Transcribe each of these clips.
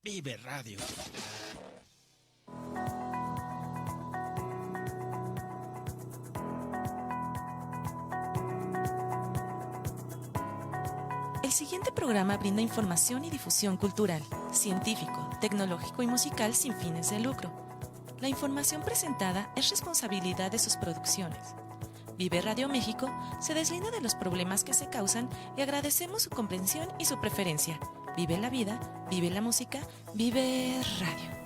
Vive Radio. El siguiente programa brinda información y difusión cultural, científico, tecnológico y musical sin fines de lucro. La información presentada es responsabilidad de sus producciones. Vive Radio México se deslinda de los problemas que se causan y agradecemos su comprensión y su preferencia. Vive la vida, vive la música, vive radio.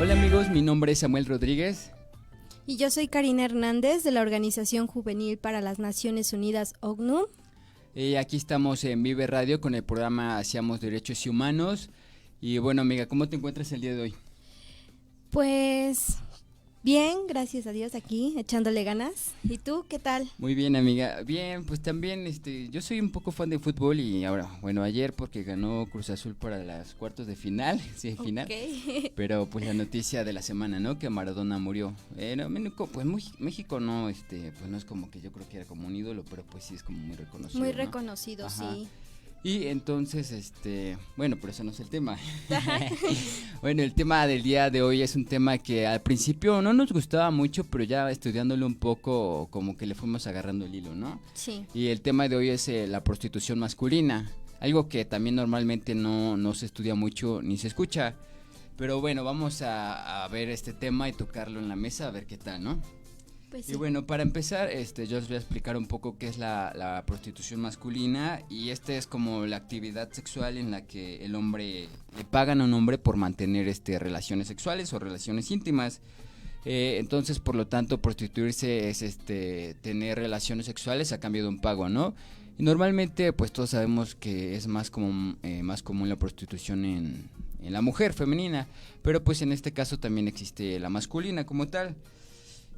Hola amigos, mi nombre es Samuel Rodríguez. Y yo soy Karina Hernández de la Organización Juvenil para las Naciones Unidas, OCNU. Aquí estamos en Vive Radio con el programa Hacíamos Derechos y Humanos. Y bueno amiga, ¿cómo te encuentras el día de hoy? Pues bien, gracias a Dios aquí, echándole ganas. ¿Y tú qué tal? Muy bien amiga, bien, pues también yo soy un poco fan de fútbol y ahora, bueno, ayer porque ganó Cruz Azul para las cuartos de final, sí, final, pero pues la noticia de la semana, ¿no? Que Maradona murió. No, México, pues México no, pues no es como que yo creo que era como un ídolo, pero pues sí es como muy reconocido. Muy ¿no? reconocido, Ajá. sí. Y entonces, bueno, pero eso no es el tema. Bueno, el tema del día de hoy es un tema que al principio no nos gustaba mucho, pero ya estudiándolo un poco, como que le fuimos agarrando el hilo, ¿no? Sí. Y el tema de hoy es la prostitución masculina, algo que también normalmente no se estudia mucho ni se escucha. Pero bueno, vamos a ver este tema y tocarlo en la mesa, a ver qué tal, ¿no? Pues sí. Y bueno, para empezar, yo les voy a explicar un poco qué es la prostitución masculina. Y es como la actividad sexual en la que le pagan a un hombre por mantener relaciones sexuales o relaciones íntimas. Entonces, por lo tanto, prostituirse es tener relaciones sexuales a cambio de un pago, ¿no? Y normalmente, pues todos sabemos que es más común la prostitución en la mujer femenina, pero pues en este caso también existe la masculina como tal.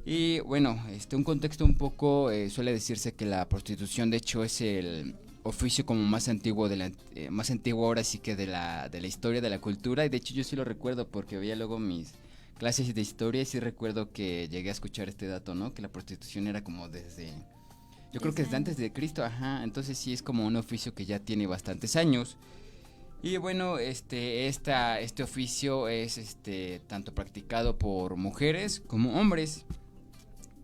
Y bueno, un contexto un poco, suele decirse que la prostitución de hecho es el oficio como más antiguo más antiguo ahora sí que de la historia de la cultura. Y de hecho yo sí lo recuerdo porque veía luego mis clases de historia y sí recuerdo que llegué a escuchar este dato, ¿no? Que la prostitución era como yo creo que desde antes de Cristo, ajá. Entonces sí es como un oficio que ya tiene bastantes años. Y bueno, este oficio es tanto practicado por mujeres como hombres.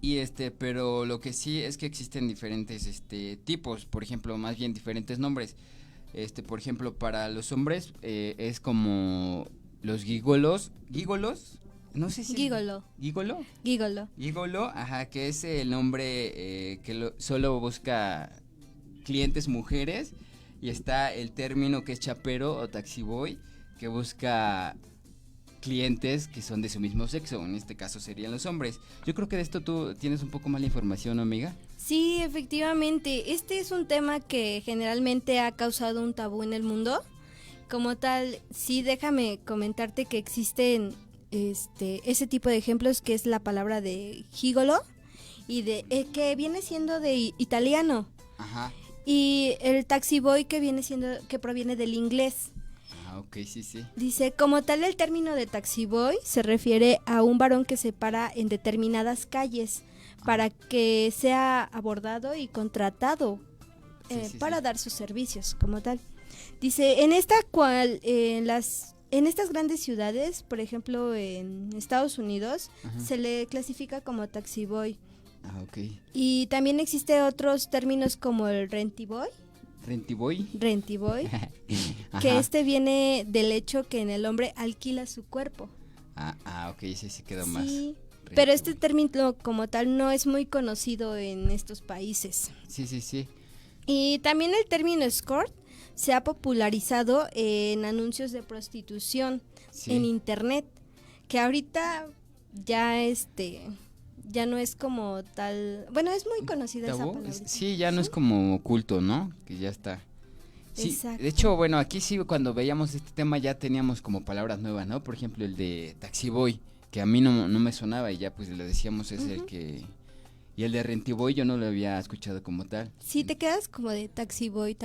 Y pero lo que sí es que existen diferentes tipos, por ejemplo, más bien diferentes nombres. Por ejemplo, para los hombres es como los gigolos, no sé si Gigolo. ¿Gigolo? Gigolo. Gigolo, ajá, que es el nombre que solo busca clientes mujeres. Y está el término que es chapero o taxiboy, que busca clientes que son de su mismo sexo, en este caso serían los hombres. Yo creo que de esto tú tienes un poco más la información, ¿no, amiga? Sí, efectivamente. Este es un tema que generalmente ha causado un tabú en el mundo. Como tal, sí, déjame comentarte que existen ese tipo de ejemplos, que es la palabra de gigolo y de que viene siendo de italiano. Ajá. Y el taxi boy que proviene del inglés. Ah, ok, sí. Dice, como tal, el término de taxi boy se refiere a un varón que se para en determinadas calles para que sea abordado y contratado para dar sus servicios, como tal. Dice, en estas grandes ciudades, por ejemplo en Estados Unidos, Ajá. se le clasifica como taxi boy. Ah, ok. Y también existe otros términos como el rentiboy, ¿Rentiboy? que Ajá. viene del hecho que en el hombre alquila su cuerpo. Ok, sí quedó más. Sí, pero este Rentiboy. término como tal no es muy conocido en estos países. Sí. Y también el término escort se ha popularizado en anuncios de prostitución Sí. en internet, que ahorita ya ya no es como tal, bueno, es muy conocida esa ¿Tabú? palabra. Sí, ya no es como oculto, ¿no? Que ya está. Sí, Exacto. de hecho, bueno, aquí sí cuando veíamos este tema ya teníamos como palabras nuevas, ¿no? Por ejemplo, el de taxi boy, que a mí no me sonaba y ya pues le decíamos es el que... Y el de rentiboy yo no lo había escuchado como tal. Sí, te quedas como de taxi boy.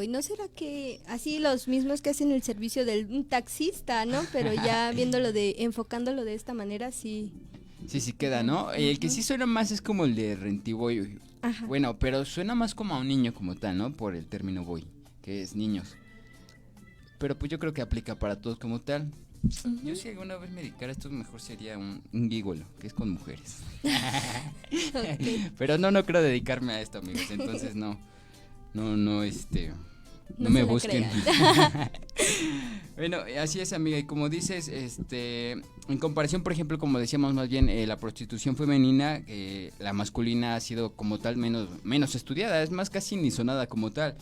¿No será que así los mismos que hacen el servicio del un taxista, ¿no? Pero ya enfocándolo de esta manera, sí. Sí queda, ¿no? El que sí suena más es como el de rentiboy. Ajá. Bueno, pero suena más como a un niño como tal, ¿no? Por el término boy, que es niños. Pero pues yo creo que aplica para todos como tal. Yo si alguna vez me dedicara a esto mejor sería un gigolo, que es con mujeres. Okay. Pero no creo dedicarme a esto, amigos, entonces no No me se la busquen. crean. Bueno, así es, amiga, y como dices, en comparación, por ejemplo, como decíamos más bien, la prostitución femenina, la masculina ha sido como tal menos estudiada, es más casi ni sonada como tal.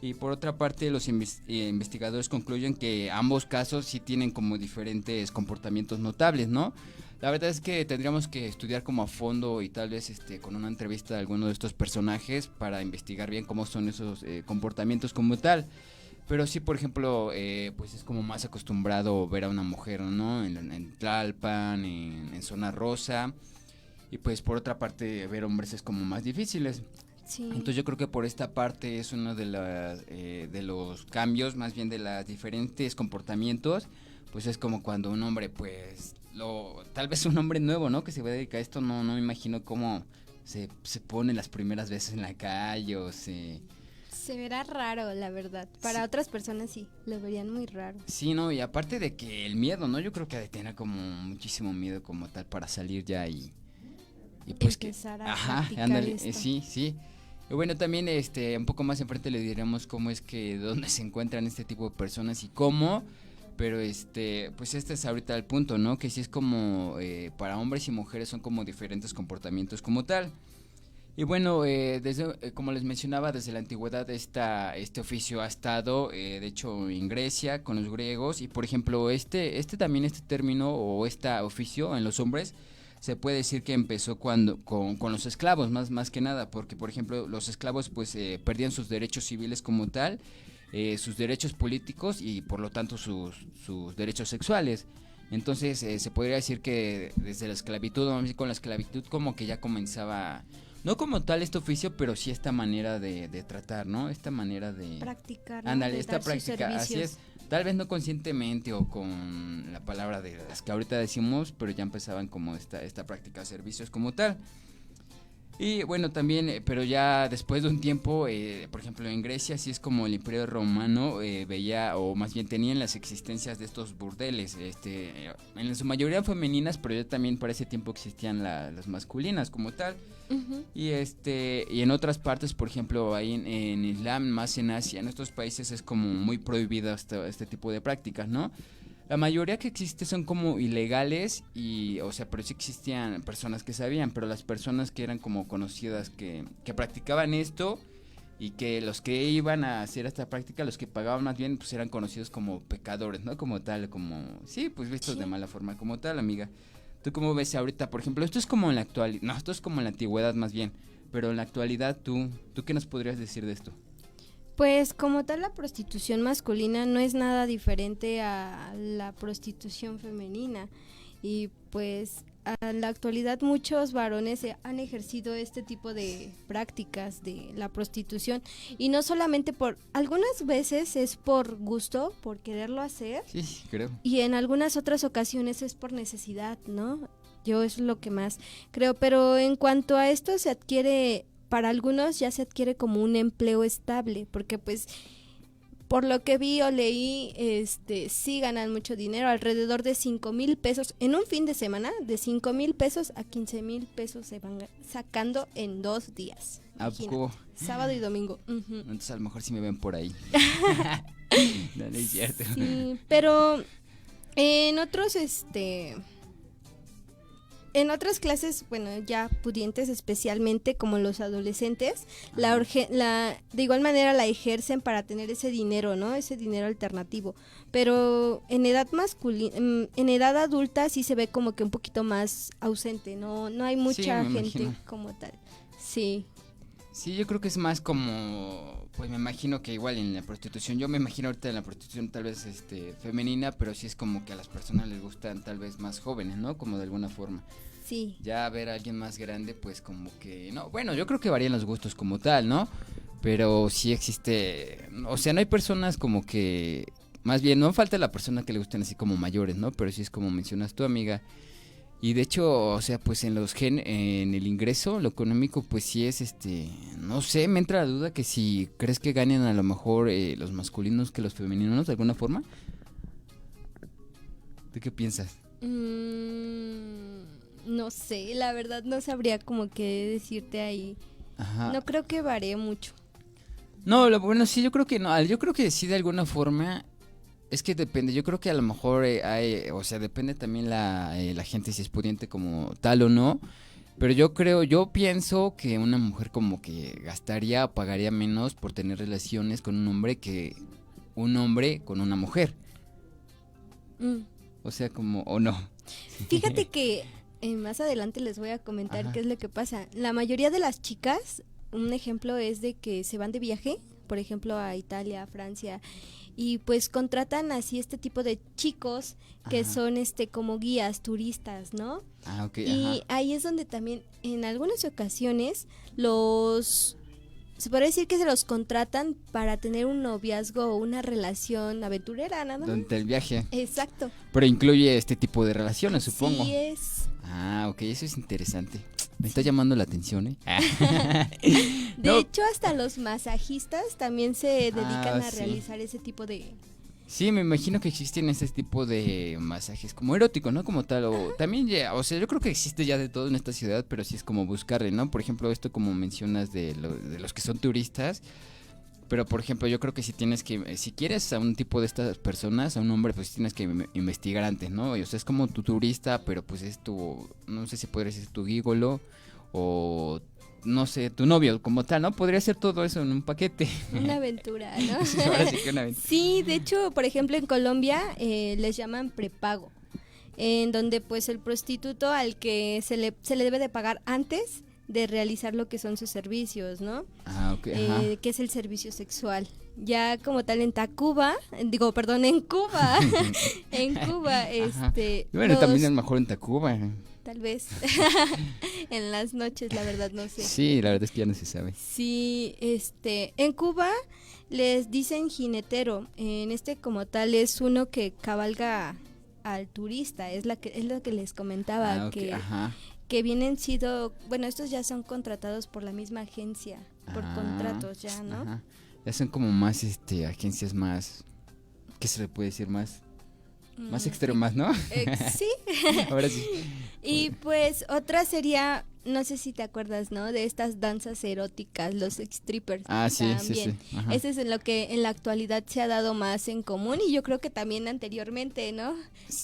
Y por otra parte, los investigadores concluyen que ambos casos sí tienen como diferentes comportamientos notables, ¿no? La verdad es que tendríamos que estudiar como a fondo y tal vez con una entrevista de alguno de estos personajes para investigar bien cómo son esos comportamientos como tal. Pero sí, por ejemplo, pues es como más acostumbrado ver a una mujer, ¿no? En Tlalpan, en Zona Rosa. Y pues por otra parte, ver hombres es como más difíciles. Sí. Entonces yo creo que por esta parte es uno de los cambios, más bien de los diferentes comportamientos, pues es como cuando un hombre, pues, tal vez un hombre nuevo, ¿no? Que se va a dedicar a esto, no me imagino cómo se pone las primeras veces en la calle o se... Se verá raro, la verdad. Para otras personas sí, lo verían muy raro. Sí, no, y aparte de que el miedo, ¿no? Yo creo que ha de tener como muchísimo miedo como tal para salir ya y pues empezar que... a Ajá, practicar ándale, esto. sí. Y bueno, también un poco más enfrente le diremos cómo es que, dónde se encuentran este tipo de personas y cómo, pero pues este es ahorita el punto, ¿no? Que sí es como, para hombres y mujeres son como diferentes comportamientos como tal. Y bueno, como les mencionaba, desde la antigüedad este oficio ha estado, de hecho, en Grecia, con los griegos, y por ejemplo, también este término o este oficio en los hombres, se puede decir que empezó con los esclavos, más que nada, porque por ejemplo, los esclavos pues perdían sus derechos civiles como tal, sus derechos políticos y por lo tanto sus derechos sexuales. Entonces se podría decir que desde la esclavitud, con la esclavitud como que ya comenzaba... No como tal este oficio, pero sí esta manera de tratar, ¿no? Esta manera de... Practicar, ¿no? Ándale, De esta dar sus práctica, así servicios. es. Tal vez no conscientemente o con la palabra de las que ahorita decimos, pero ya empezaban como esta práctica de servicios como tal. Y bueno, también, pero ya después de un tiempo, por ejemplo en Grecia, sí es como el Imperio Romano veía, o más bien tenían las existencias de estos burdeles, en su mayoría femeninas, pero ya también para ese tiempo existían las masculinas como tal. Uh-huh. Y y en otras partes, por ejemplo, ahí en Islam, más en Asia, en estos países es como muy prohibido este tipo de prácticas, ¿no? La mayoría que existe son como ilegales o sea, pero sí existían personas que sabían, pero las personas que eran como conocidas que practicaban esto, y que los que iban a hacer esta práctica, los que pagaban más bien, pues eran conocidos como pecadores, ¿no? Como tal, como, sí, pues vistos de mala forma, como tal, amiga. ¿Tú cómo ves ahorita? Por ejemplo, esto es como en la actualidad, no, esto es como en la antigüedad más bien, pero en la actualidad, ¿tú qué nos podrías decir de esto? Pues como tal la prostitución masculina no es nada diferente a la prostitución femenina y pues en la actualidad muchos varones han ejercido este tipo de prácticas de la prostitución y no solamente algunas veces es por gusto, por quererlo hacer. Sí, creo. Y en algunas otras ocasiones es por necesidad, ¿no? Yo es lo que más creo, pero en cuanto a esto se adquiere, para algunos ya se adquiere como un empleo estable, porque pues por lo que vi o leí, sí ganan mucho dinero, alrededor de 5,000 pesos en un fin de semana, de 5,000 pesos a 15,000 pesos se van sacando en 2 días. ¿A poco? Sábado y domingo. Uh-huh. Entonces a lo mejor sí me ven por ahí. No, no es cierto. Sí, pero en otros, en otras clases, bueno, ya pudientes especialmente como los adolescentes, de igual manera la ejercen para tener ese dinero, ¿no? Ese dinero alternativo. Pero en edad en edad adulta sí se ve como que un poquito más ausente, no hay mucha gente como tal. Sí. Sí, yo creo que es más como, pues me imagino que igual en la prostitución, yo me imagino ahorita en la prostitución tal vez femenina, pero sí es como que a las personas les gustan tal vez más jóvenes, ¿no? Como de alguna forma. Sí. Ya ver a alguien más grande, pues como que, no, bueno, yo creo que varían los gustos como tal, ¿no? Pero sí existe, o sea, no hay personas como que, más bien, no falta la persona que le gusten así como mayores, ¿no? Pero sí es como mencionas tú, amiga. Y de hecho, o sea, pues en en el ingreso, lo económico, pues sí es, no sé, me entra la duda que si crees que ganen a lo mejor los masculinos que los femeninos de alguna forma. ¿Tú qué piensas? No sé, la verdad no sabría como qué decirte ahí. Ajá. No creo que varíe mucho. No, bueno, sí, yo creo que no, yo creo que sí de alguna forma. Es que depende, yo creo que a lo mejor o sea, depende también la gente si es pudiente como tal o no, pero yo pienso que una mujer como que gastaría o pagaría menos por tener relaciones con un hombre que un hombre con una mujer. O sea, como, o no. Fíjate que más adelante les voy a comentar Ajá. qué es lo que pasa. La mayoría de las chicas, un ejemplo es de que se van de viaje, por ejemplo a Italia, a Francia, y pues contratan así este tipo de chicos que Ajá. son como guías turistas, ¿no? Ah, ok, Y ahí es donde también en algunas ocasiones se podría decir que se los contratan para tener un noviazgo o una relación aventurera, nada más. Durante el viaje. Exacto. Pero incluye este tipo de relaciones, supongo. Sí es. Ah, ok, eso es interesante. Me está llamando la atención, ¿eh? De hecho, hasta los masajistas también se dedican a sí. realizar ese tipo de... Sí, me imagino que existen ese tipo de masajes como eróticos, ¿no? Como tal, o también ya, o sea, yo creo que existe ya de todo en esta ciudad, pero sí es como buscarle, ¿no? Por ejemplo, esto como mencionas de los que son turistas, pero por ejemplo, yo creo que si tienes que, si quieres a un tipo de estas personas, a un hombre, pues tienes que investigar antes, ¿no? Y, o sea, es como tu turista, pero pues es tu, no sé si podría ser tu gigolo o... no sé, tu novio como tal, ¿no? Podría ser todo eso en un paquete. Una aventura, ¿no? Sí, ahora sí que una aventura. Sí, de hecho, por ejemplo, en Colombia les llaman prepago, en donde pues el prostituto al que se le debe de pagar antes de realizar lo que son sus servicios, ¿no? Ah, ok, ajá. Que es el servicio sexual. Ya como tal en Cuba, en Cuba, en Cuba, Ajá. Bueno, también a lo mejor en Tacuba. Tal vez en las noches, la verdad no sé. Sí, la verdad es que ya no se sabe. Sí, en Cuba les dicen jinetero. En como tal es uno que cabalga al turista, es lo que les comentaba, Okay, ajá. que vienen sido, bueno, estos ya son contratados por la misma agencia, por contratos ya, ¿no? Ajá. Ya son como más agencias más, ¿qué se le puede decir? Más extremas, ¿no? Sí. Ahora sí. Y pues otra sería, no sé si te acuerdas, ¿no? De estas danzas eróticas, los strippers. Ah, sí, también. sí. Ajá. Ese es en lo que en la actualidad se ha dado más en común y yo creo que también anteriormente, ¿no?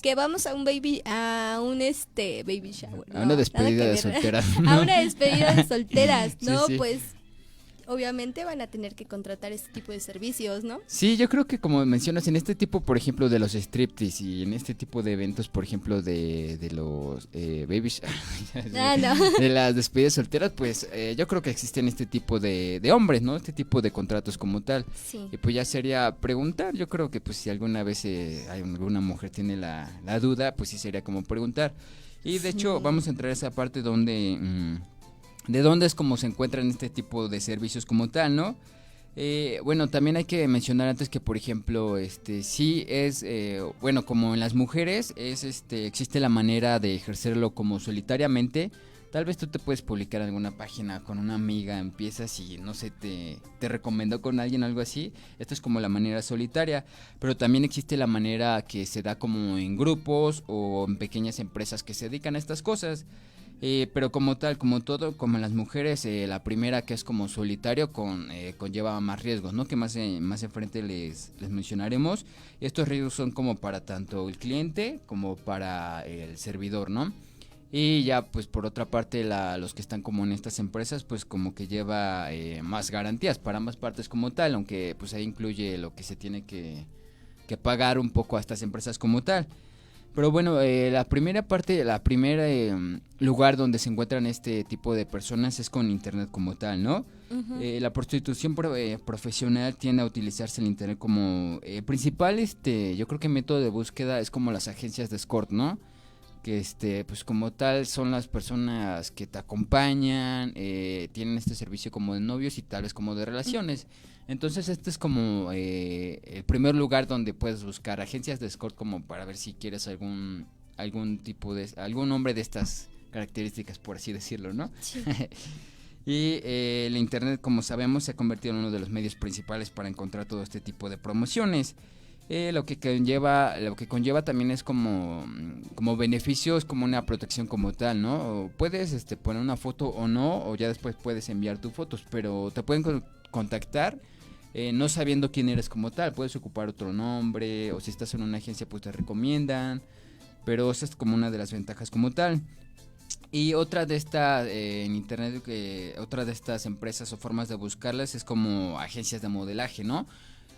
Que vamos a un baby shower. A una despedida de solteras, ¿no? A una despedida de solteras, ¿no? Sí, sí. Pues obviamente van a tener que contratar este tipo de servicios, ¿no? Sí, yo creo que como mencionas, en este tipo, por ejemplo, de los striptease y en este tipo de eventos, por ejemplo, de los babies, de las despedidas solteras, pues yo creo que existen este tipo de hombres, ¿no? Este tipo de contratos como tal. Sí. Y pues ya sería preguntar, yo creo que pues si alguna vez alguna mujer tiene la duda, pues sí sería como preguntar. Y de hecho vamos a entrar a esa parte donde... de dónde es como se encuentran este tipo de servicios como tal, ¿no? Bueno, también hay que mencionar antes que, por ejemplo, sí es, bueno, como en las mujeres, existe la manera de ejercerlo como solitariamente. Tal vez tú te puedes publicar en alguna página con una amiga, empiezas y no sé, te recomendó con alguien algo así. Esto es como la manera solitaria, pero también existe la manera que se da como en grupos o en pequeñas empresas que se dedican a estas cosas. Pero como tal, como todo, como en las mujeres, la primera que es como solitario conlleva más riesgos, ¿no? Que más enfrente les mencionaremos. Estos riesgos son como para tanto el cliente como para el servidor, ¿no? Y ya pues por otra parte los que están como en estas empresas pues como que lleva más garantías para ambas partes como tal, aunque pues ahí incluye lo que se tiene que pagar un poco a estas empresas como tal. Pero bueno, la primera lugar donde se encuentran este tipo de personas es con internet como tal, ¿no? Uh-huh. La prostitución profesional tiende a utilizarse el internet como principal, yo creo que método de búsqueda es como las agencias de escort, ¿no? Que pues como tal son las personas que te acompañan, tienen este servicio como de novios y tal vez como de relaciones. Entonces este es como el primer lugar donde puedes buscar agencias de escort como para ver si quieres algún hombre de estas características, por así decirlo, ¿no? Sí. Y el internet, como sabemos, se ha convertido en uno de los medios principales para encontrar todo este tipo de promociones. Lo que conlleva también es como beneficios, como una protección como tal, ¿no? O puedes poner una foto o no, o ya después puedes enviar tus fotos, pero te pueden contactar no sabiendo quién eres como tal. Puedes ocupar otro nombre, o si estás en una agencia pues te recomiendan, pero esa es como una de las ventajas como tal. Y otra de estas en internet, otra de estas empresas o formas de buscarlas es como agencias de modelaje, ¿no?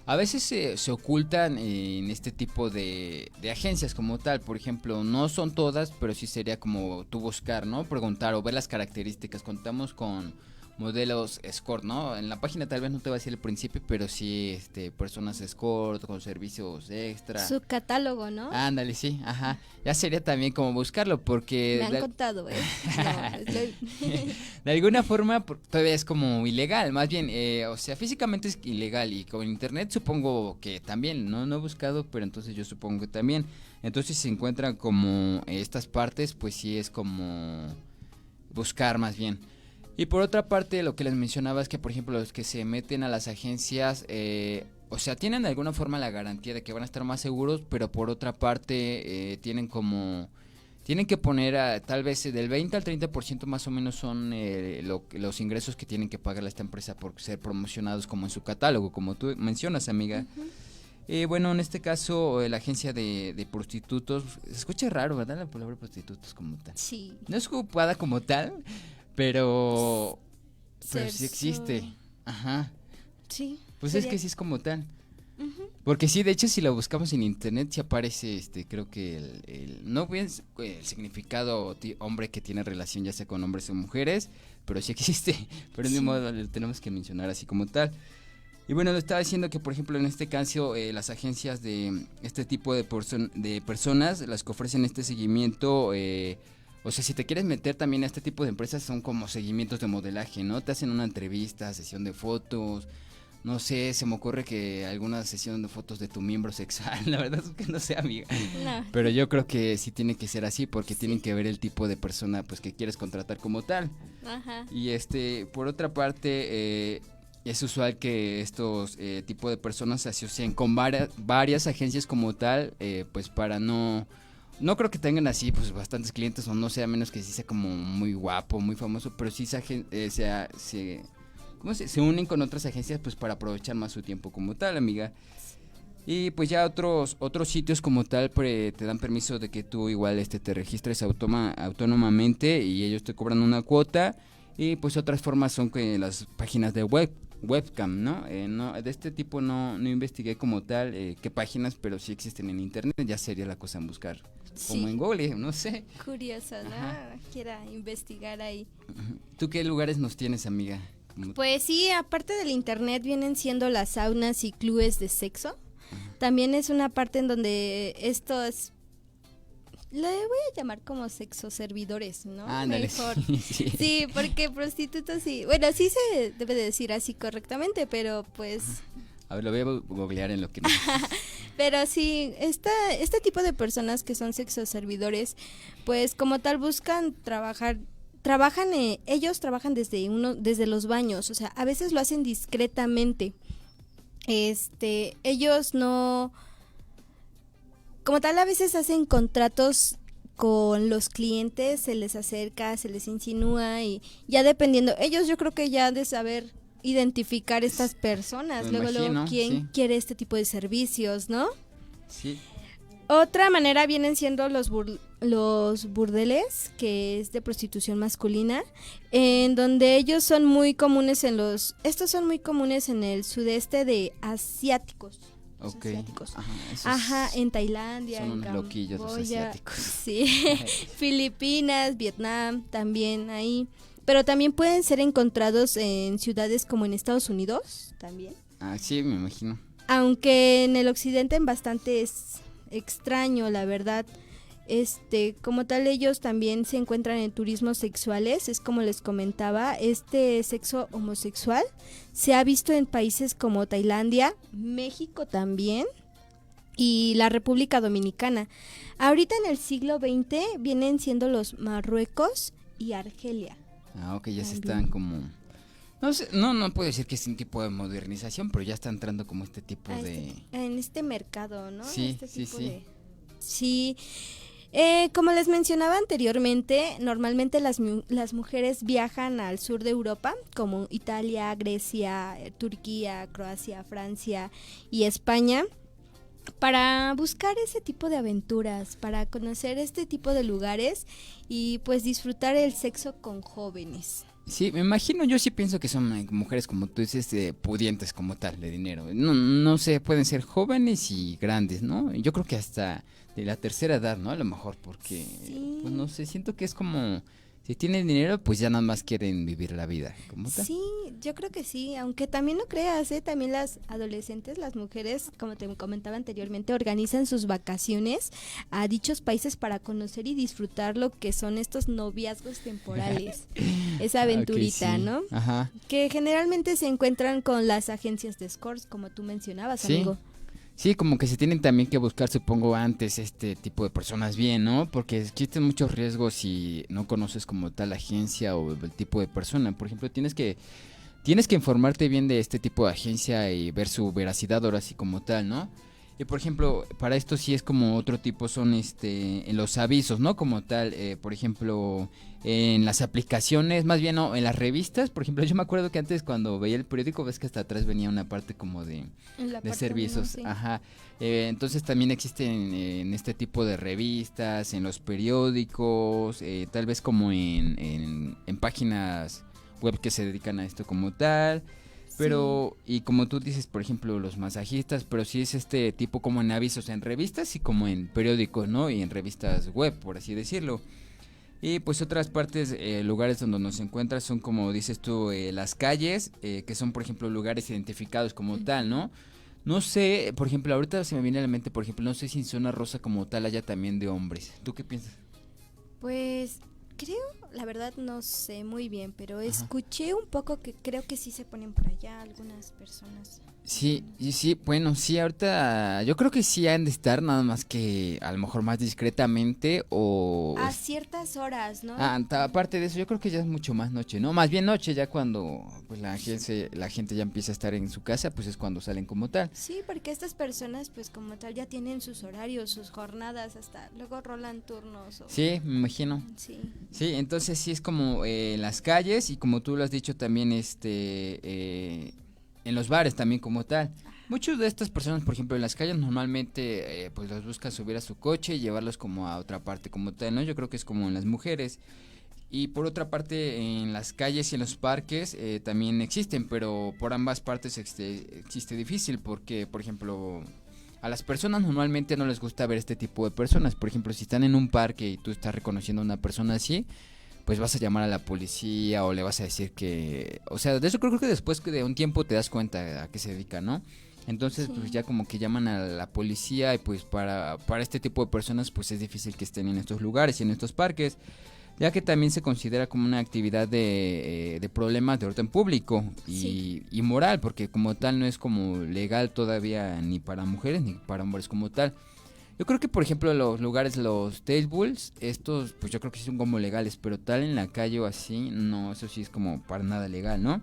A veces se ocultan en este tipo de agencias como tal. Por ejemplo, no son todas, pero sí sería como tú buscar, ¿no? Preguntar o ver las características. Contamos con modelos escort, ¿no? En la página tal vez no te va a decir el principio, pero sí personas escort con servicios extra. Su catálogo, ¿no? Ándale, sí, ajá. Ya sería también como buscarlo porque... Me han contado, de alguna forma todavía es como ilegal, más bien, o sea, físicamente es ilegal y con internet supongo que también, no he buscado, pero entonces yo supongo que también. Entonces si se encuentran como estas partes, pues sí es como buscar más bien. Y por otra parte, lo que les mencionaba es que, por ejemplo, los que se meten a las agencias, o sea, tienen de alguna forma la garantía de que van a estar más seguros, pero por otra parte tienen que poner tal vez del 20 al 30% más o menos son los ingresos que tienen que pagar a esta empresa por ser promocionados como en su catálogo, como tú mencionas, amiga. Uh-huh. Bueno, en este caso, la agencia de prostitutos, se escucha raro, ¿verdad? La palabra prostitutos como tal. Sí. No es ocupada como tal, pero sí existe. Ajá. Sí. Pues sería... es que sí es como tal. Uh-huh. Porque sí, de hecho, si lo buscamos en internet, sí aparece, creo que no bien el significado hombre que tiene relación ya sea con hombres o mujeres, pero sí existe. Pero de modo lo tenemos que mencionar así como tal. Y bueno, le estaba diciendo que, por ejemplo, en este caso, las agencias de este tipo de personas, las que ofrecen este seguimiento, o sea, si te quieres meter también a este tipo de empresas, son como seguimientos de modelaje, ¿no? Te hacen una entrevista, sesión de fotos, no sé, se me ocurre que alguna sesión de fotos de tu miembro sexual, la verdad es que no sé, amiga. No. Pero yo creo que sí tiene que ser así, porque tienen que ver el tipo de persona pues que quieres contratar como tal. Ajá. Y por otra parte, es usual que estos tipos de personas se asocien con varias agencias como tal, pues para no creo que tengan así pues bastantes clientes o no sea, menos que sí sea como muy guapo, muy famoso, pero sí se unen con otras agencias pues para aprovechar más su tiempo como tal, amiga. Y pues ya otros sitios como tal te dan permiso de que tú igual te registres autónomamente y ellos te cobran una cuota Y pues otras formas son que las páginas de webcam, ¿no? De este tipo no investigué como tal qué páginas, pero sí existen en internet, ya sería la cosa en buscar, como en Google, no sé. Curioso, ¿no? Ajá. Quiera investigar ahí. ¿Tú qué lugares nos tienes, amiga? Pues sí, aparte del internet vienen siendo las saunas y clubes de sexo. También es una parte en donde estos, le voy a llamar como sexo servidores, ¿no? Ándale, Mejor. sí. Sí, porque prostitutas sí, bueno, sí se debe de decir así correctamente, pero pues... A ver, lo voy a googlear en lo que... Pero sí, este tipo de personas que son sexoservidores, pues como tal buscan ellos trabajan desde los baños, o sea, a veces lo hacen discretamente. Ellos no, como tal, a veces hacen contratos con los clientes, se les acerca, se les insinúa y ya dependiendo, ellos yo creo que ya han de saber identificar estas personas, Me luego imagino, quién sí. quiere este tipo de servicios, ¿no? Sí. Otra manera vienen siendo los burdeles, que es de prostitución masculina, en donde ellos son muy comunes estos son muy comunes en el sudeste de asiáticos. Ok. Asiáticos. Ajá, Ajá, en Tailandia, son en unos loquillos los Camboya, asiáticos. sí, Filipinas, Vietnam, también ahí. Pero también pueden ser encontrados en ciudades como en Estados Unidos, también. Sí, me imagino. Aunque en el occidente en bastante es extraño, la verdad. Como tal, ellos también se encuentran en turismos sexuales, es como les comentaba, este sexo homosexual se ha visto en países como Tailandia, México también y la República Dominicana. Ahorita en el siglo XX vienen siendo los Marruecos y Argelia. Ok, ya se También. están como... No sé, no puedo decir que es un tipo de modernización, pero ya está entrando como este tipo de... En este mercado, ¿no? Sí, Este sí, tipo sí. Sí. Como les mencionaba anteriormente, normalmente las mujeres viajan al sur de Europa, como Italia, Grecia, Turquía, Croacia, Francia y España, para buscar ese tipo de aventuras, para conocer este tipo de lugares y pues disfrutar el sexo con jóvenes. Sí, me imagino, yo sí pienso que son mujeres como tú dices, pudientes como tal, de dinero. No sé, pueden ser jóvenes y grandes, ¿no? Yo creo que hasta de la tercera edad, ¿no? A lo mejor, porque, Sí. pues no sé, siento que es como, si tienen dinero, pues ya nada más quieren vivir la vida, como tal. Sí, yo creo que sí, aunque también no creas, también las adolescentes, las mujeres, como te comentaba anteriormente, organizan sus vacaciones a dichos países para conocer y disfrutar lo que son estos noviazgos temporales, esa aventurita, Ok, sí. ¿no? Ajá. Que generalmente se encuentran con las agencias de escorts, como tú mencionabas, Sí. amigo. Sí, como que se tienen también que buscar, supongo, antes este tipo de personas bien, ¿no? Porque existen muchos riesgos si no conoces como tal agencia o el tipo de persona. Por ejemplo, tienes que informarte bien de este tipo de agencia y ver su veracidad ahora sí como tal, ¿no? Y por ejemplo, para esto sí es como otro tipo, son en los avisos, ¿no? Como tal, por ejemplo, en las aplicaciones, más bien no, en las revistas, por ejemplo, yo me acuerdo que antes cuando veía el periódico, ves que hasta atrás venía una parte como de servicios, sí. ajá. Entonces también existen en este tipo de revistas, en los periódicos, tal vez como en páginas web que se dedican a esto como tal. Pero, y como tú dices, por ejemplo, los masajistas, pero sí es este tipo como en avisos en revistas y como en periódicos, ¿no? Y en revistas web, por así decirlo. Y pues otras partes, lugares donde nos encuentras son como dices tú, las calles, que son por ejemplo lugares identificados como tal, ¿no? No sé, por ejemplo, ahorita se me viene a la mente, por ejemplo, no sé si en Zona Rosa como tal haya también de hombres. ¿Tú qué piensas? Pues creo, la verdad no sé muy bien, pero escuché un poco que creo que sí se ponen por allá algunas personas. Sí, y sí, bueno, sí, ahorita yo creo que sí han de estar, nada más que a lo mejor más discretamente o... A ciertas horas, ¿no? Aparte de eso, yo creo que ya es mucho más noche, ¿no? Más bien noche, ya cuando pues la gente ya empieza a estar en su casa, pues es cuando salen como tal. Sí, porque estas personas pues como tal ya tienen sus horarios, sus jornadas, hasta luego rolan turnos. Sí, me imagino. Sí. Sí, entonces sí es como en las calles y como tú lo has dicho también, en los bares también como tal. Muchas de estas personas, por ejemplo, en las calles normalmente pues los buscan subir a su coche y llevarlos como a otra parte como tal, ¿no? Yo creo que es como en las mujeres, Y por otra parte, en las calles y en los parques también existen, pero por ambas partes existe difícil, porque, por ejemplo, a las personas normalmente no les gusta ver este tipo de personas. Por ejemplo, si están en un parque y tú estás reconociendo a una persona así, pues vas a llamar a la policía o le vas a decir que... O sea, de eso creo que después de un tiempo te das cuenta a qué se dedica, ¿no? Entonces, pues ya como que llaman a la policía y pues para este tipo de personas pues es difícil que estén en estos lugares y en estos parques, ya que también se considera como una actividad de problemas de orden público y moral, porque como tal no es como legal todavía ni para mujeres ni para hombres como tal. Yo creo que por ejemplo los lugares, los tables, estos pues yo creo que sí son como legales, pero tal en la calle o así, no, eso sí es como para nada legal, ¿no?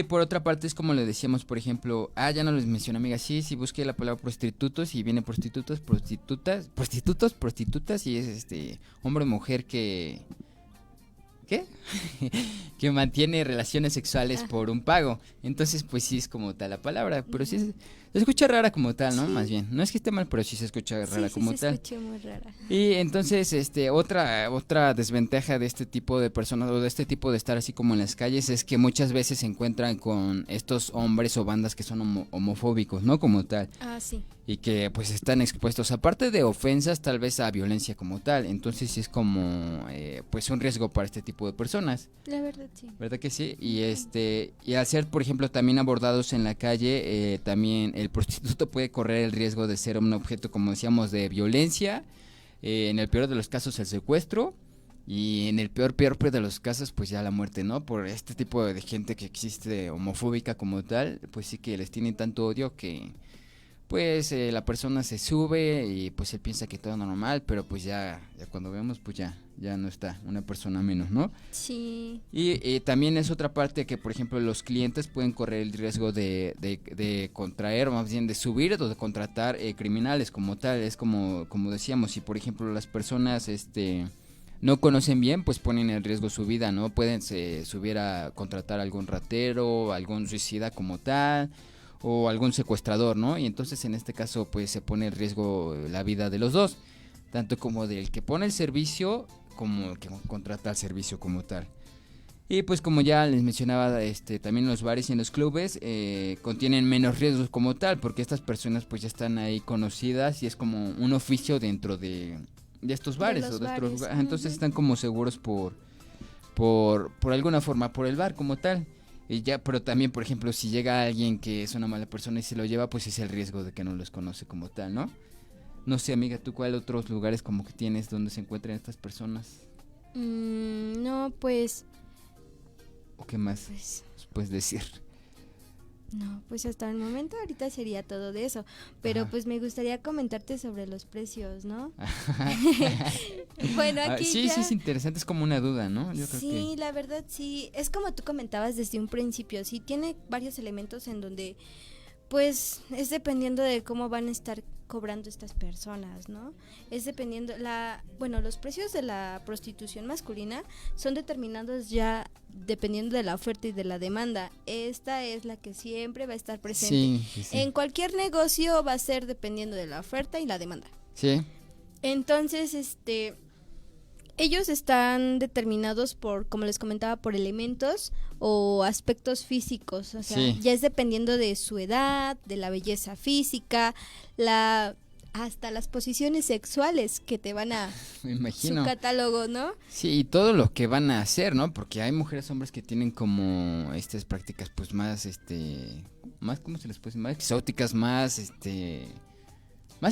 Por otra parte es como le decíamos, por ejemplo, ya no les mencioné, amiga, sí, busqué la palabra prostitutos y viene prostitutos, prostitutas y es hombre o mujer que... ¿Qué? que mantiene relaciones sexuales por un pago. Entonces pues sí es como tal la palabra, pero sí se escucha rara como tal, ¿no? Sí. Más bien, no es que esté mal, pero sí se escucha rara como tal. Sí, se escucha muy rara. Y entonces otra desventaja de este tipo de personas o de este tipo de estar así como en las calles es que muchas veces se encuentran con estos hombres o bandas que son homofóbicos, ¿no? Como tal. Sí. Y que pues están expuestos, aparte de ofensas, tal vez a violencia como tal. Entonces sí es como pues un riesgo para este tipo de personas. La verdad sí. ¿Verdad que sí? Y y al ser, por ejemplo, también abordados en la calle, también el prostituto puede correr el riesgo de ser un objeto, como decíamos, de violencia, en el peor de los casos el secuestro, y en el peor de los casos pues ya la muerte, ¿no? Por este tipo de gente que existe homofóbica como tal, pues sí que les tienen tanto odio que pues la persona se sube y pues él piensa que todo normal, pero pues ya cuando vemos pues ya no está, una persona menos, ¿no? Sí. Y también es otra parte que, por ejemplo, los clientes pueden correr el riesgo de contraer, o más bien de subir o de contratar criminales como tal. Es como decíamos, si por ejemplo las personas no conocen bien, pues ponen en riesgo su vida, ¿no? Pueden subir a contratar a algún ratero, algún suicida como tal, o algún secuestrador, ¿no? Y entonces en este caso pues se pone en riesgo la vida de los dos, tanto como del que pone el servicio como el que contrata el servicio como tal. Y pues como ya les mencionaba, también los bares y en los clubes contienen menos riesgos como tal, porque estas personas pues ya están ahí conocidas y es como un oficio dentro de estos bares o de estos lugares. Entonces están como seguros por alguna forma, por el bar como tal. Y ya, pero también, por ejemplo, si llega alguien que es una mala persona y se lo lleva, pues es el riesgo de que no los conoce como tal, ¿no? No sé, amiga, ¿tú cuál otros lugares como que tienes donde se encuentran estas personas? No, pues... ¿O qué más puedes decir? No, pues hasta el momento ahorita sería todo de eso, pero pues me gustaría comentarte sobre los precios, ¿no? Bueno, aquí sí, es interesante, es como una duda, ¿no? Yo creo que... la verdad sí, es como tú comentabas desde un principio, sí tiene varios elementos en donde pues es dependiendo de cómo van a estar cobrando estas personas, ¿no? Es dependiendo, los precios de la prostitución masculina son determinados ya dependiendo de la oferta y de la demanda. Esta es la que siempre va a estar presente. Sí. En cualquier negocio va a ser dependiendo de la oferta y la demanda. Sí. Entonces, ellos están determinados por, como les comentaba, por elementos o aspectos físicos, o sea, ya es dependiendo de su edad, de la belleza física, hasta las posiciones sexuales que te van a... Me imagino. Su catálogo, ¿no? Sí, y todo lo que van a hacer, ¿no? Porque hay mujeres, hombres que tienen como estas prácticas pues más, más, ¿cómo se les puede decir? Más exóticas, más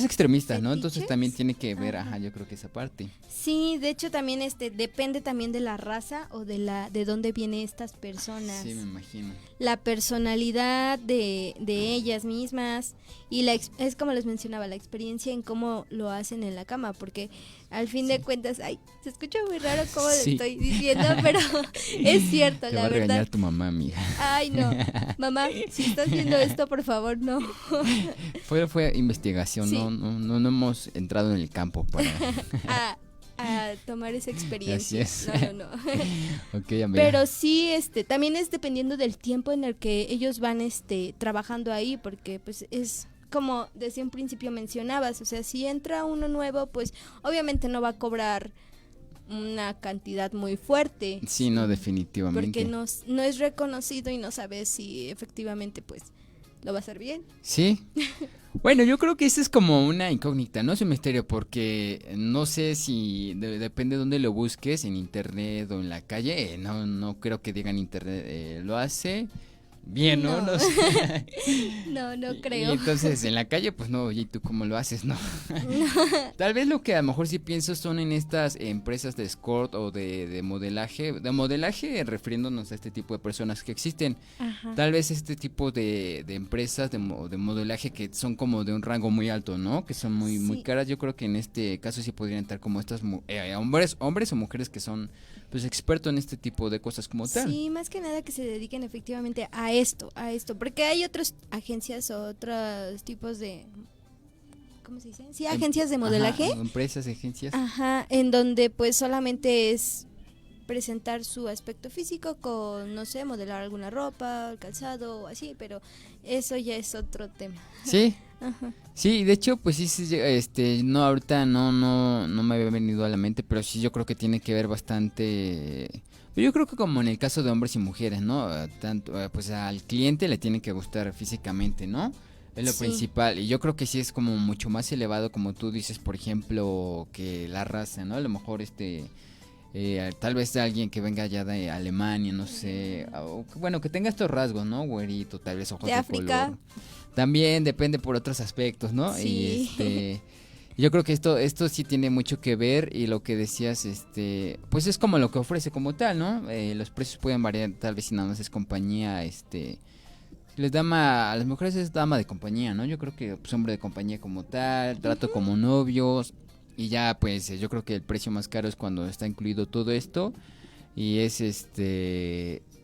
extremistas, ¿no? Entonces también tiene que ver, yo creo que esa parte. Sí, de hecho también depende también de la raza o de dónde vienen estas personas. Sí, me imagino. La personalidad de ellas mismas y es como les mencionaba, la experiencia en cómo lo hacen en la cama, porque al fin de cuentas, se escucha muy raro como lo estoy diciendo, pero es cierto, Te la va verdad. a regañar tu mamá, amiga. Ay, no, mamá, si estás viendo esto, por favor, no. Fue investigación, sí. No hemos entrado en el campo para... a tomar esa experiencia. Así es. No. Okay, amiga. Pero sí, también es dependiendo del tiempo en el que ellos van trabajando ahí, porque pues es como desde un principio mencionabas, o sea, si entra uno nuevo, pues obviamente no va a cobrar una cantidad muy fuerte. Sí, no, definitivamente. Porque no es reconocido y no sabes si efectivamente pues lo va a hacer bien. Sí. Bueno, yo creo que eso es como una incógnita, no es un misterio, porque no sé si depende de dónde lo busques, en internet o en la calle. No creo que digan internet lo hace bien, ¿no? No. No sé. No Y creo. entonces en la calle, pues no, oye, ¿y tú cómo lo haces? No. Tal vez lo que a lo mejor sí pienso son en estas empresas de escort o de modelaje, refiriéndonos a este tipo de personas que existen. Ajá. Tal vez este tipo de empresas de modelaje que son como de un rango muy alto, ¿no? Que son muy Sí. caras. Yo creo que en este caso sí podrían entrar como estas hombres o mujeres que son pues expertos en este tipo de cosas como tal. Sí, más que nada que se dediquen efectivamente a esto, porque hay otras agencias o otros tipos de, ¿cómo se dice? Sí, agencias de modelaje. Ajá, empresas, agencias. Ajá, en donde pues solamente es presentar su aspecto físico con, no sé, modelar alguna ropa, calzado o así, pero eso ya es otro tema. Sí. Ajá. Sí, de hecho, pues sí, no, ahorita no me había venido a la mente, pero sí yo creo que tiene que ver bastante, yo creo que como en el caso de hombres y mujeres, ¿no? Tanto, pues al cliente le tiene que gustar físicamente, ¿no? Es lo Sí. principal, y yo creo que sí es como mucho más elevado, como tú dices, por ejemplo, que la raza, ¿no? A lo mejor tal vez alguien que venga ya de Alemania, no sé, o, bueno, que tenga estos rasgos, ¿no? Güerito, tal vez ojos De de África. color. También depende por otros aspectos, ¿no? Sí. Y yo creo que esto sí tiene mucho que ver, y lo que decías, pues es como lo que ofrece como tal, ¿no? Los precios pueden variar, tal vez si nada más es compañía, a las mujeres es dama de compañía, ¿no? Yo creo que pues hombre de compañía como tal, trato como novios, y ya pues yo creo que el precio más caro es cuando está incluido todo esto, y es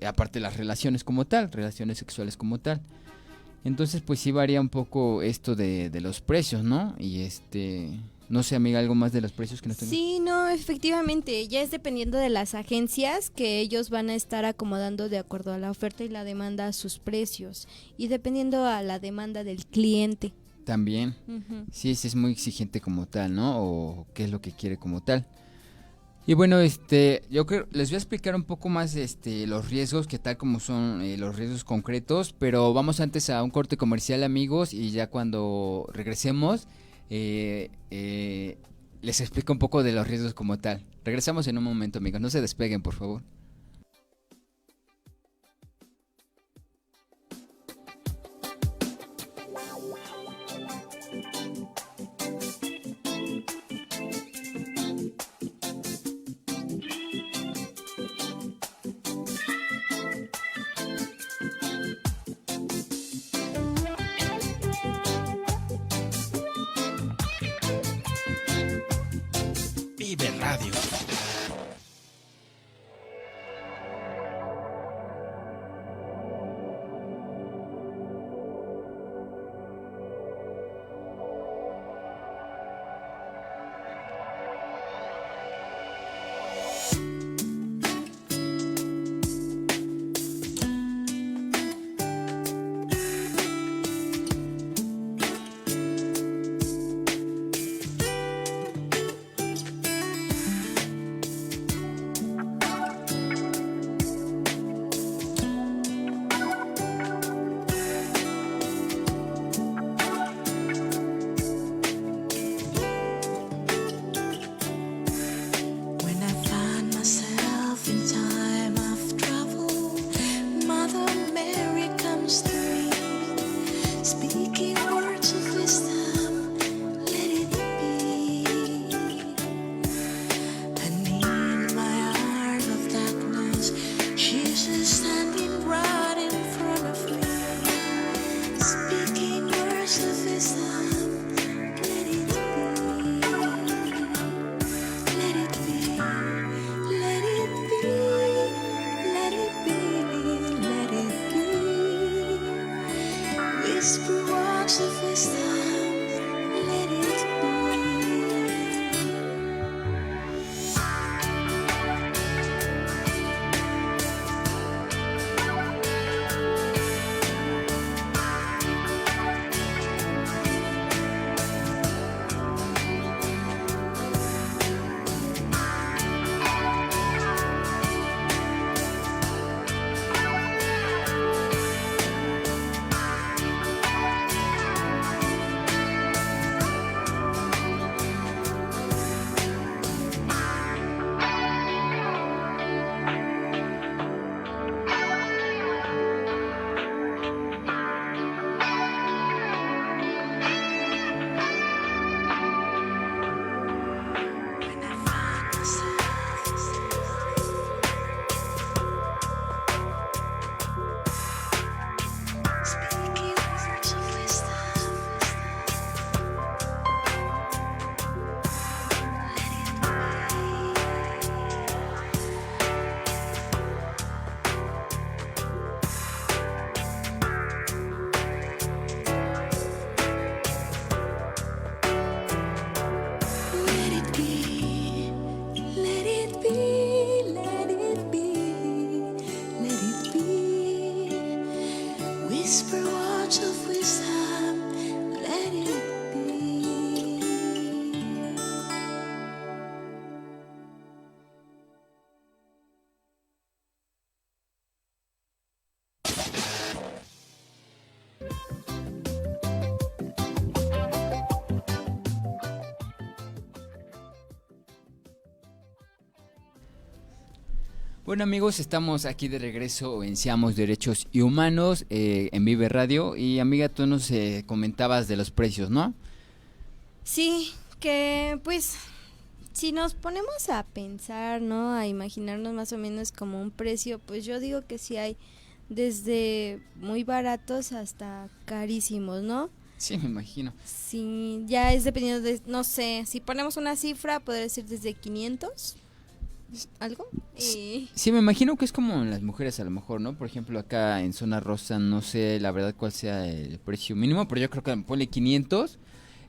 aparte las relaciones como tal, relaciones sexuales como tal. Entonces pues sí varía un poco esto de los precios, ¿no? Y no sé, amiga, algo más de los precios que nos tengan. Sí, no, efectivamente, ya es dependiendo de las agencias que ellos van a estar acomodando de acuerdo a la oferta y la demanda a sus precios y dependiendo a la demanda del cliente. También, Ujú. sí es muy exigente como tal, ¿no? O qué es lo que quiere como tal. Y bueno, yo creo, les voy a explicar un poco más, los riesgos, qué tal como son los riesgos concretos, pero vamos antes a un corte comercial, amigos, y ya cuando regresemos, les explico un poco de los riesgos como tal. Regresamos en un momento, amigos, no se despeguen, por favor. Vive Radio. When I find myself in time of trouble, Mother Mary comes to me, speaking words of wisdom, let it be. And in my heart of darkness, Jesus standing right in front of me, speaking words of wisdom, let it be. Let it be, let it be, let it be, let it be. Whisper words of wisdom, let it be. Bueno amigos, estamos aquí de regreso en Seamos Derechos y Humanos en Vive Radio. Y amiga, tú nos comentabas de los precios, ¿no? Sí, que pues si nos ponemos a pensar, ¿no? A imaginarnos más o menos como un precio, pues yo digo que sí hay desde muy baratos hasta carísimos, ¿no? Sí, me imagino. Sí, ya es dependiendo de, no sé, si ponemos una cifra, podría decir desde 500, algo. Y Sí, me imagino que es como en las mujeres a lo mejor, ¿no? Por ejemplo, acá en Zona Rosa no sé la verdad cuál sea el precio mínimo, pero yo creo que ponle 500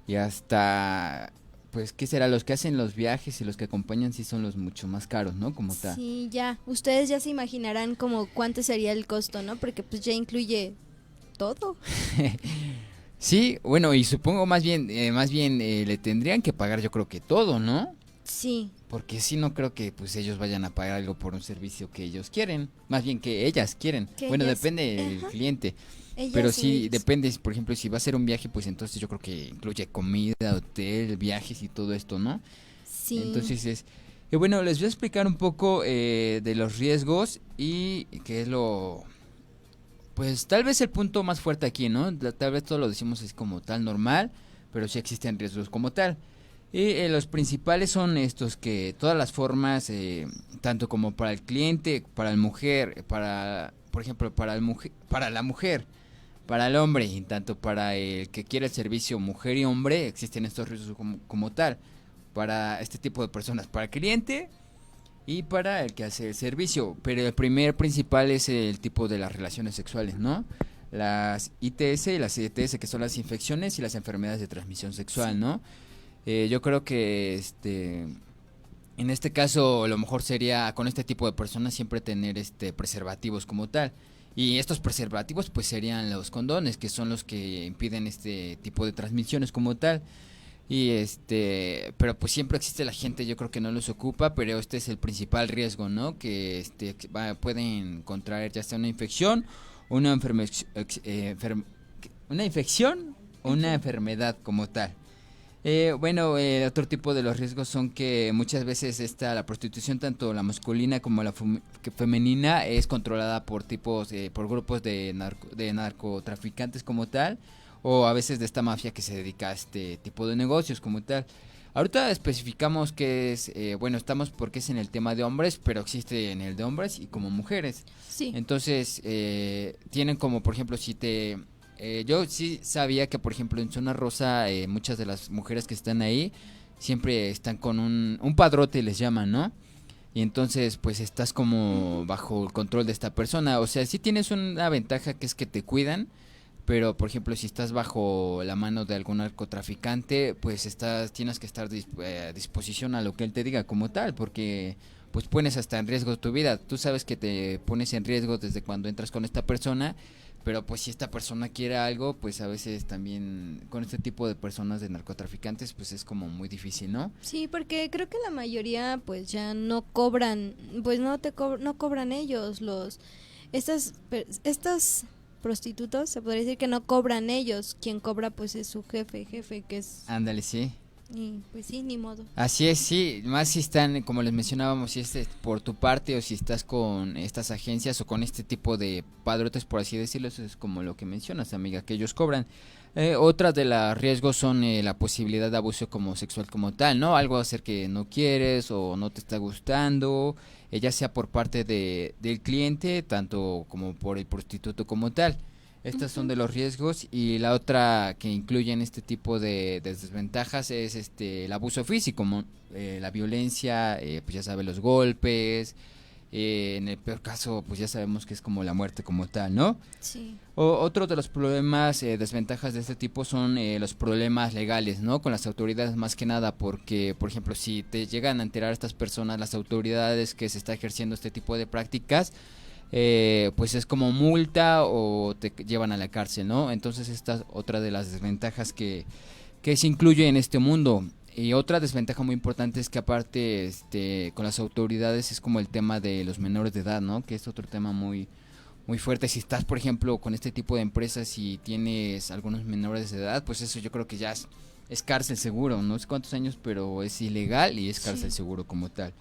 y hasta, pues, ¿qué será? Los que hacen los viajes y los que acompañan sí son los mucho más caros, ¿no? Como tal. sí, ya, ustedes ya se imaginarán como cuánto sería el costo, ¿no? Porque pues ya incluye todo. Sí, bueno, y supongo más bien le tendrían que pagar yo creo que todo, ¿no? Sí, Porque sí no creo que pues ellos vayan a pagar algo por un servicio que ellos quieren, más bien que ellas quieren. Que Bueno, ellas- depende del ajá. cliente, ellas pero o sí ellos. depende, por ejemplo, si va a ser un viaje, pues entonces yo creo que incluye comida, hotel, viajes y todo esto, ¿no? Sí. Entonces y bueno, les voy a explicar un poco de los riesgos y qué es lo, pues tal vez el punto más fuerte aquí, ¿no? Tal vez todo lo decimos es como tal normal, pero sí existen riesgos como tal. Y los principales son estos, que todas las formas, tanto como para el cliente, para la mujer, por ejemplo, para la mujer, para el hombre, y tanto para el que quiere el servicio mujer y hombre, existen estos riesgos como tal, para este tipo de personas, para el cliente y para el que hace el servicio. Pero el primer principal es el tipo de las relaciones sexuales, ¿no? Las ITS y las ETS, que son las infecciones y las enfermedades de transmisión sexual, ¿no? Yo creo que en este caso lo mejor sería con este tipo de personas siempre tener preservativos como tal. Y estos preservativos pues serían los condones, que son los que impiden este tipo de transmisiones como tal. Y pero pues siempre existe la gente, yo creo que no los ocupa, pero este es el principal riesgo, ¿no? Que pueden contraer ya sea una infección, una una infección o una enfermedad como tal. Bueno, otro tipo de los riesgos son que muchas veces la prostitución, tanto la masculina como la femenina, es controlada por por grupos de narcotraficantes como tal, o a veces de esta mafia que se dedica a este tipo de negocios como tal. Ahorita especificamos que es, bueno, estamos porque es en el tema de hombres, pero existe en el de hombres y como mujeres. Sí. Entonces, tienen como, por ejemplo, yo sí sabía que, por ejemplo, en Zona Rosa, muchas de las mujeres que están ahí siempre están con un padrote, les llaman, ¿no? Y entonces, pues estás como bajo el control de esta persona. O sea, sí tienes una ventaja, que es que te cuidan, pero, por ejemplo, si estás bajo la mano de algún narcotraficante, pues tienes que estar a disposición a lo que él te diga como tal, porque pues pones hasta en riesgo tu vida. Tú sabes que te pones en riesgo desde cuando entras con esta persona. Pero pues si esta persona quiere algo, pues a veces también con este tipo de personas de narcotraficantes, pues es como muy difícil, ¿no? Sí, porque creo que la mayoría pues ya no cobran, pues no cobran ellos estas prostitutos, se podría decir que no cobran ellos, quien cobra pues es su jefe que es, Ándale, sí. y pues sí, ni modo. Así es, sí, más si están, como les mencionábamos, si es por tu parte o si estás con estas agencias o con este tipo de padrotes, por así decirlo, eso es como lo que mencionas, amiga, que ellos cobran. Otras de los riesgos son la posibilidad de abuso como sexual como tal, ¿no? Algo hacer que no quieres o no te está gustando, ya sea por parte del cliente, tanto como por el prostituto como tal. Estas son de los riesgos, y la otra que incluyen este tipo de desventajas es el abuso físico, la violencia, pues ya sabe, los golpes, en el peor caso pues ya sabemos que es como la muerte como tal, ¿no? Sí. Otro de los problemas, desventajas de este tipo son los problemas legales, ¿no? Con las autoridades más que nada, porque, por ejemplo, si te llegan a enterar estas personas, las autoridades, que se está ejerciendo este tipo de prácticas, pues es como multa o te llevan a la cárcel, ¿no? Entonces esta es otra de las desventajas que se incluye en este mundo. Y otra desventaja muy importante es que aparte con las autoridades es como el tema de los menores de edad, ¿no? Que es otro tema muy muy fuerte. Si estás, por ejemplo, con este tipo de empresas y tienes algunos menores de edad, pues eso yo creo que ya es cárcel seguro, no sé cuántos años, pero es ilegal y es cárcel seguro como tal.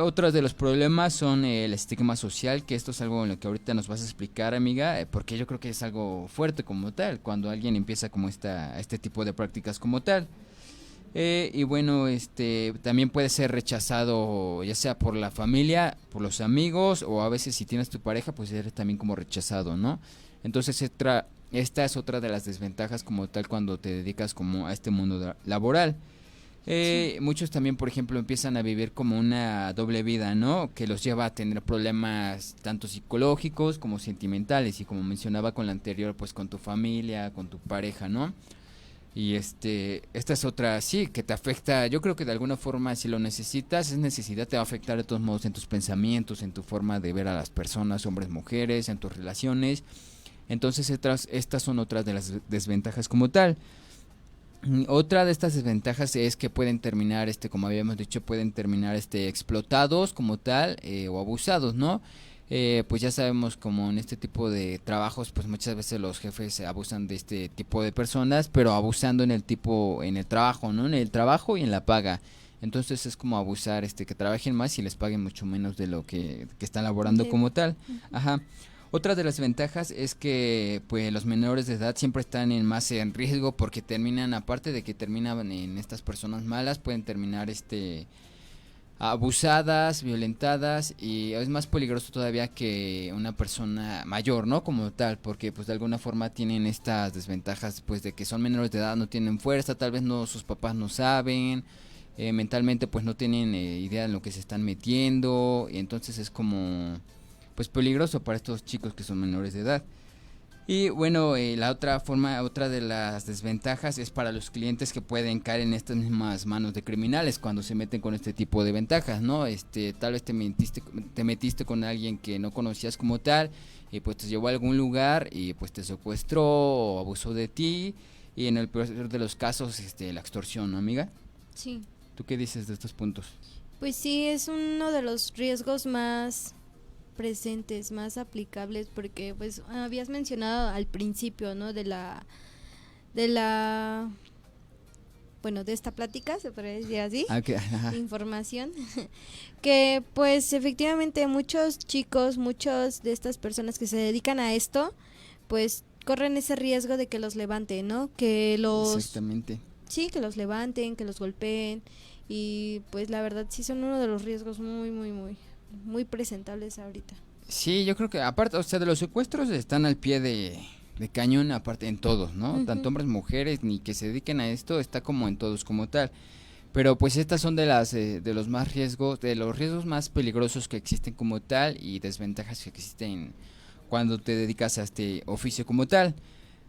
Otros de los problemas son el estigma social, que esto es algo en lo que ahorita nos vas a explicar, amiga, porque yo creo que es algo fuerte como tal, cuando alguien empieza como este tipo de prácticas como tal. Y bueno, también puede ser rechazado ya sea por la familia, por los amigos, o a veces si tienes tu pareja, pues eres también como rechazado, ¿no? Entonces esta es otra de las desventajas como tal cuando te dedicas como a este mundo laboral. Muchos también, por ejemplo, empiezan a vivir como una doble vida, ¿no? Que los lleva a tener problemas tanto psicológicos como sentimentales, y como mencionaba con la anterior, pues con tu familia, con tu pareja, ¿no? Y esta es otra, sí, que te afecta. Yo creo que de alguna forma, si lo necesitas, es necesidad, te va a afectar de todos modos en tus pensamientos, en tu forma de ver a las personas, hombres, mujeres, en tus relaciones. Entonces estas son otras de las desventajas como tal. Otra de estas desventajas es que pueden terminar, como habíamos dicho, pueden terminar explotados como tal, o abusados, ¿no? Pues ya sabemos, como en este tipo de trabajos, pues muchas veces los jefes abusan de este tipo de personas, pero abusando en el trabajo, ¿no? En el trabajo y en la paga. Entonces es como abusar, que trabajen más y les paguen mucho menos de lo que están laborando como tal. Ajá. Otra de las ventajas es que pues los menores de edad siempre están más en riesgo, porque terminan, aparte de que terminan en estas personas malas, pueden terminar abusadas, violentadas, y es más peligroso todavía que una persona mayor, ¿no? Como tal, porque pues de alguna forma tienen estas desventajas, pues de que son menores de edad, no tienen fuerza, tal vez no, sus papás no saben, mentalmente pues no tienen idea de lo que se están metiendo, y entonces es como pues peligroso para estos chicos que son menores de edad. Y bueno, otra de las desventajas es para los clientes, que pueden caer en estas mismas manos de criminales cuando se meten con este tipo de ventajas, ¿no? Tal vez te metiste con alguien que no conocías como tal, y pues te llevó a algún lugar y pues te secuestró o abusó de ti, y en el peor de los casos, la extorsión, ¿no, amiga? Sí. ¿Tú qué dices de estos puntos? Pues sí, es uno de los riesgos más presentes, más aplicables, porque pues habías mencionado al principio, ¿no? de la bueno, de esta plática, se podría decir así, Okay. información, que pues efectivamente muchos chicos, muchos de estas personas que se dedican a esto, pues corren ese riesgo de que los levanten, ¿no? Exactamente. Sí, que los levanten, que los golpeen, y pues la verdad sí son uno de los riesgos muy presentables ahorita. Sí, yo creo que aparte, o sea, de los secuestros están al pie de cañón, aparte en todos, ¿no? Uh-huh. Tanto hombres, mujeres, ni que se dediquen a esto, está como en todos como tal. Pero pues estas son de los riesgos más peligrosos que existen como tal, y desventajas que existen cuando te dedicas a este oficio como tal.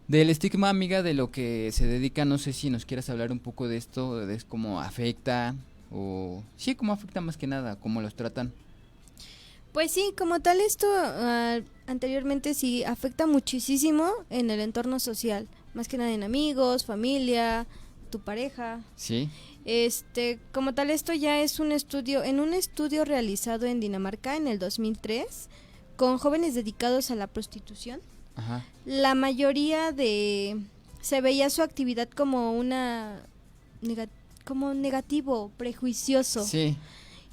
Del estigma, amiga, de lo que se dedica, no sé si nos quieras hablar un poco de esto, de cómo afecta, o sí, cómo afecta más que nada, cómo los tratan. Pues sí, como tal esto anteriormente sí afecta muchísimo en el entorno social, más que nada en amigos, familia, tu pareja. Sí. Como tal esto ya es un estudio realizado en Dinamarca en el 2003 con jóvenes dedicados a la prostitución. Ajá. La mayoría se veía su actividad como como negativo, prejuicioso. Sí.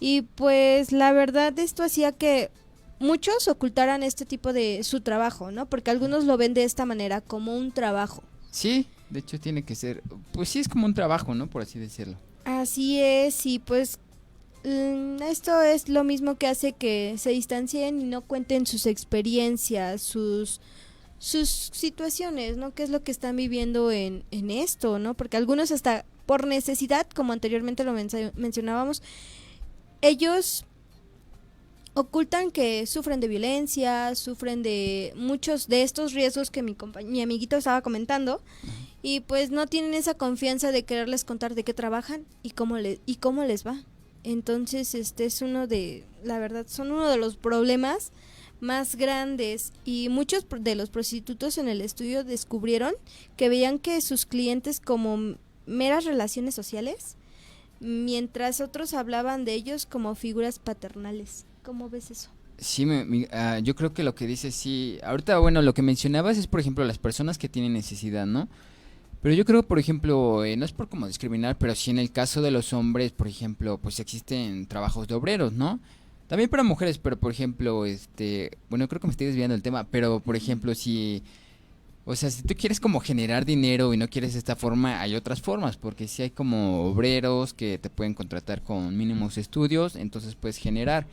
Y pues la verdad esto hacía que muchos ocultaran este tipo de su trabajo, ¿no? Porque algunos lo ven de esta manera, como un trabajo. Sí, de hecho tiene que ser, pues sí es como un trabajo, ¿no? Por así decirlo. Así es, y pues esto es lo mismo que hace que se distancien y no cuenten sus experiencias, sus situaciones, ¿no? ¿Qué es lo que están viviendo en esto, ¿no? Porque algunos hasta por necesidad, como anteriormente lo mencionábamos, ellos ocultan que sufren de violencia, sufren de muchos de estos riesgos que mi amiguito estaba comentando, y pues no tienen esa confianza de quererles contar de qué trabajan y cómo les va. Entonces la verdad son uno de los problemas más grandes, y muchos de los prostitutos en el estudio descubrieron que veían que sus clientes como meras relaciones sociales, mientras otros hablaban de ellos como figuras paternales. ¿Cómo ves eso? Sí, yo creo que lo que dices, sí. Ahorita, bueno, lo que mencionabas es, por ejemplo, las personas que tienen necesidad, ¿no? Pero yo creo, por ejemplo, no es por como discriminar, pero sí en el caso de los hombres, por ejemplo, pues existen trabajos de obreros, ¿no? También para mujeres, pero por ejemplo, bueno, creo que me estoy desviando del tema, pero por ejemplo, si, o sea, si tú quieres como generar dinero y no quieres de esta forma, hay otras formas, porque si hay como obreros que te pueden contratar con mínimos estudios, entonces puedes generar.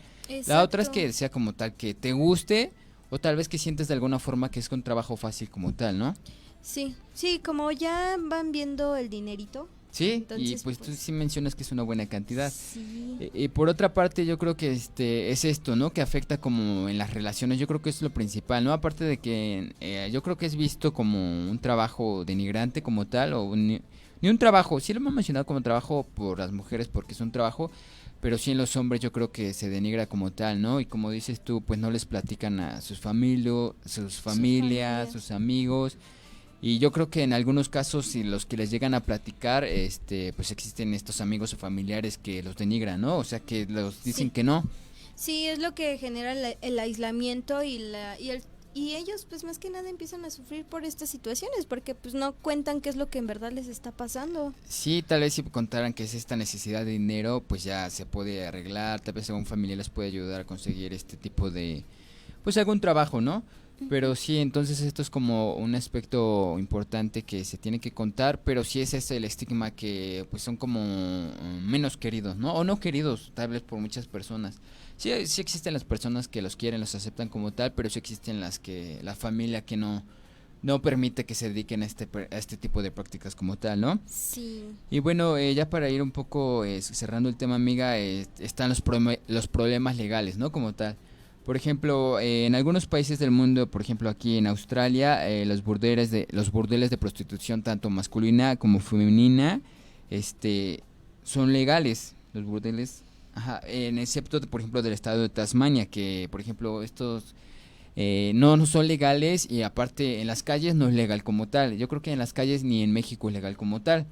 La otra es Exacto. que sea como tal que te guste, o tal vez que sientes de alguna forma que es un trabajo fácil como tal, ¿no? Sí, sí, como ya van viendo el dinerito. Sí, y Entonces, pues tú pues, sí mencionas que es una buena cantidad. sí. Y por otra parte, yo creo que es esto, ¿no? Que afecta como en las relaciones. Yo creo que es lo principal, ¿no? Aparte de que yo creo que es visto como un trabajo denigrante como tal, ni un trabajo. Sí lo hemos mencionado como trabajo por las mujeres porque es un trabajo, pero sí en los hombres yo creo que se denigra como tal, ¿no? Y como dices tú, pues no les platican a sus familias, familias. sus amigos. Y yo creo que en algunos casos, si los que les llegan a platicar, pues existen estos amigos o familiares que los denigran, ¿no? O sea, que los dicen Sí. que no. Sí, es lo que genera el aislamiento y ellos pues más que nada empiezan a sufrir por estas situaciones porque pues no cuentan qué es lo que en verdad les está pasando. Sí, tal vez si contaran que es esta necesidad de dinero, pues ya se puede arreglar, tal vez algún familiar les puede ayudar a conseguir este tipo de, pues algún trabajo, ¿no? Pero sí, entonces esto es como un aspecto importante que se tiene que contar, pero sí es ese el estigma que pues son como menos queridos, ¿no? O no queridos, tal vez por muchas personas. Sí, sí existen las personas que los quieren, los aceptan como tal, pero sí existen la familia que no permite que se dediquen a este tipo de prácticas como tal, ¿no? Sí. Y bueno, ya para ir un poco cerrando el tema, amiga, están los problemas legales, ¿no? Como tal. Por ejemplo, en algunos países del mundo, por ejemplo aquí en Australia, los burdeles de prostitución, tanto masculina como femenina, son legales, los burdeles, ajá, en excepto, por ejemplo, del estado de Tasmania, que, por ejemplo, estos no son legales y aparte en las calles no es legal como tal. Yo creo que en las calles ni en México es legal como tal.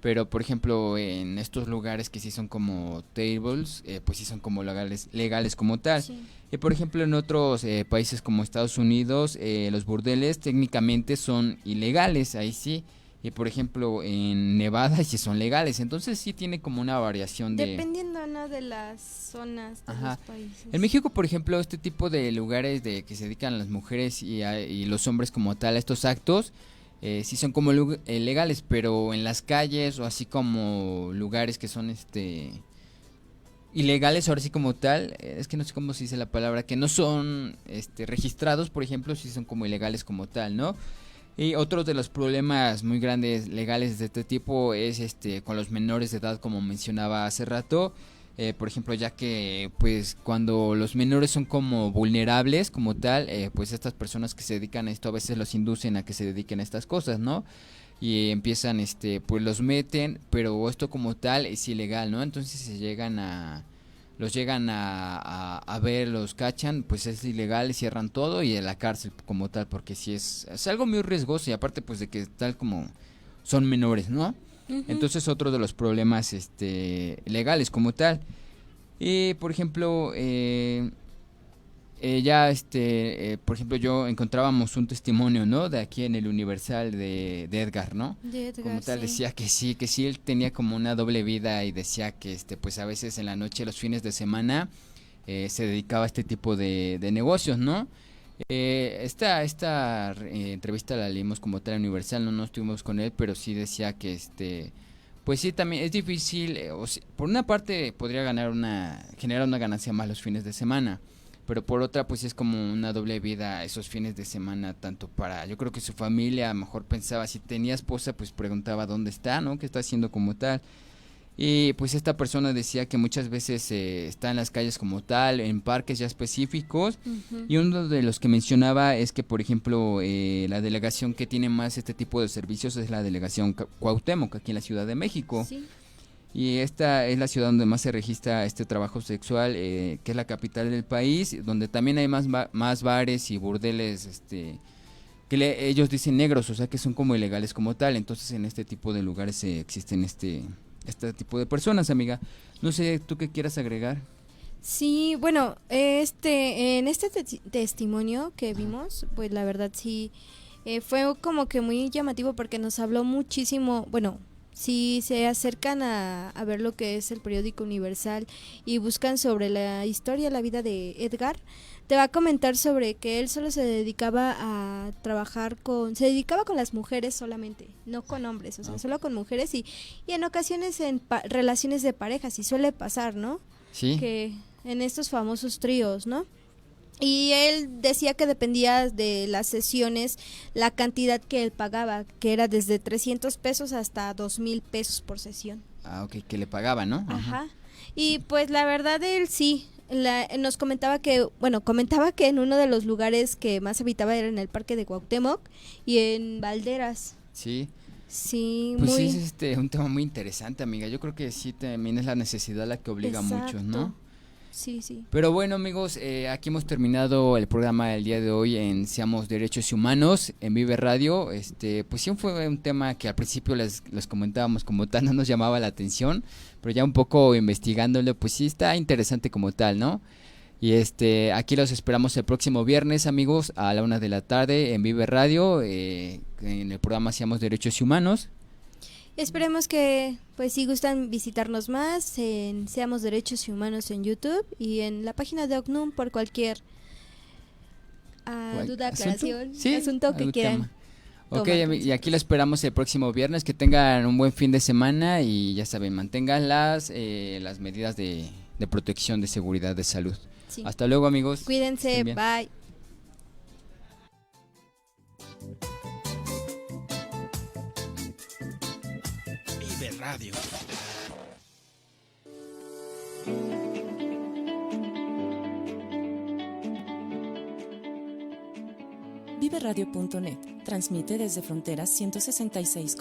Pero, por ejemplo, en estos lugares que sí son como tables, pues sí son como legales como tal. Sí. Y, por ejemplo, en otros países como Estados Unidos, los burdeles técnicamente son ilegales, ahí sí. Y, por ejemplo, en Nevada sí son legales. Entonces sí tiene como una variación de... Dependiendo, ¿no? De las zonas de Ajá. los países. En México, por ejemplo, este tipo de lugares de que se dedican las mujeres y los hombres como tal a estos actos, sí son como legales, pero en las calles o así como lugares que son ilegales, ahora sí como tal, es que no sé cómo se dice la palabra, que no son registrados, por ejemplo, sí son como ilegales como tal, ¿no? Y otro de los problemas muy grandes legales de este tipo es con los menores de edad, como mencionaba hace rato. Por ejemplo, ya que pues cuando los menores son como vulnerables como tal, pues estas personas que se dedican a esto a veces los inducen a que se dediquen a estas cosas, ¿no? Y empiezan, pues los meten, pero esto como tal es ilegal, ¿no? Entonces los llegan a ver, los cachan, pues es ilegal y cierran todo y a la cárcel como tal, porque sí es algo muy riesgoso y aparte pues de que tal como son menores, ¿no? Entonces otro de los problemas legales como tal. Y por ejemplo, por ejemplo yo encontrábamos un testimonio, ¿no? De aquí en el Universal de Edgar, ¿no? De Edgar, Como tal sí. decía que sí él tenía como una doble vida y decía que pues a veces en la noche, los fines de semana, se dedicaba a este tipo de negocios, ¿no? Esta entrevista la leímos como tal en Universal, no estuvimos con él, pero sí decía que pues sí, también es difícil, por una parte podría generar una ganancia más los fines de semana, pero por otra pues es como una doble vida esos fines de semana, tanto para, yo creo que su familia a lo mejor pensaba, si tenía esposa pues preguntaba dónde está, ¿no? ¿Qué está haciendo como tal? Y pues esta persona decía que muchas veces está en las calles como tal, en parques ya específicos. Y uno de los que mencionaba es que, por ejemplo, la delegación que tiene más este tipo de servicios es la delegación Cuauhtémoc, aquí en la Ciudad de México. Sí. Y esta es la ciudad donde más se registra este trabajo sexual, que es la capital del país, donde también hay más bares y burdeles, que ellos dicen negros, o sea que son como ilegales como tal. Entonces en este tipo de lugares existen este tipo de personas, amiga. No sé, ¿tú qué quieras agregar? Sí, bueno, en este testimonio que vimos, pues la verdad sí Fue como que muy llamativo porque nos habló muchísimo, bueno, si se acercan a ver lo que es el periódico Universal y buscan sobre la historia, la vida de Edgar, te va a comentar sobre que él solo se dedicaba a trabajar se dedicaba con las mujeres solamente, no con hombres, o sea, solo con mujeres y en ocasiones en relaciones de parejas, y suele pasar, ¿no? Sí. Que en estos famosos tríos, ¿no? Y él decía que dependía de las sesiones la cantidad que él pagaba, que era desde 300 pesos hasta 2,000 pesos por sesión. Ah, ok, que le pagaban, ¿no? Ajá. Y pues la verdad él sí, nos comentaba que en uno de los lugares que más habitaba era en el Parque de Cuauhtémoc y en Valderas. Sí. Sí, Pues muy... sí, es un tema muy interesante, amiga. Yo creo que sí también es la necesidad la que obliga a muchos, ¿no? Exacto. Sí, sí. Pero bueno, amigos, aquí hemos terminado el programa del día de hoy en Seamos Derechos y Humanos en Vive Radio. Pues sí fue un tema que al principio les comentábamos como tal, no nos llamaba la atención, pero ya un poco investigándolo, pues sí está interesante como tal, ¿no? Y aquí los esperamos el próximo viernes, amigos, a la 1 de la tarde en Vive Radio, en el programa Seamos Derechos y Humanos. Esperemos que, pues, si gustan visitarnos más en Seamos Derechos y Humanos en YouTube y en la página de OCNUM por cualquier duda, aclaración, Sí, asunto que algún quieran. tema. Ok, tomar. y aquí lo esperamos el próximo viernes. Que tengan un buen fin de semana y ya saben, mantengan las medidas de protección, de seguridad, de salud. Sí. Hasta luego, amigos. Cuídense, Estén bien. bye. Vive Radio. Viveradio.net transmite desde Fronteras 166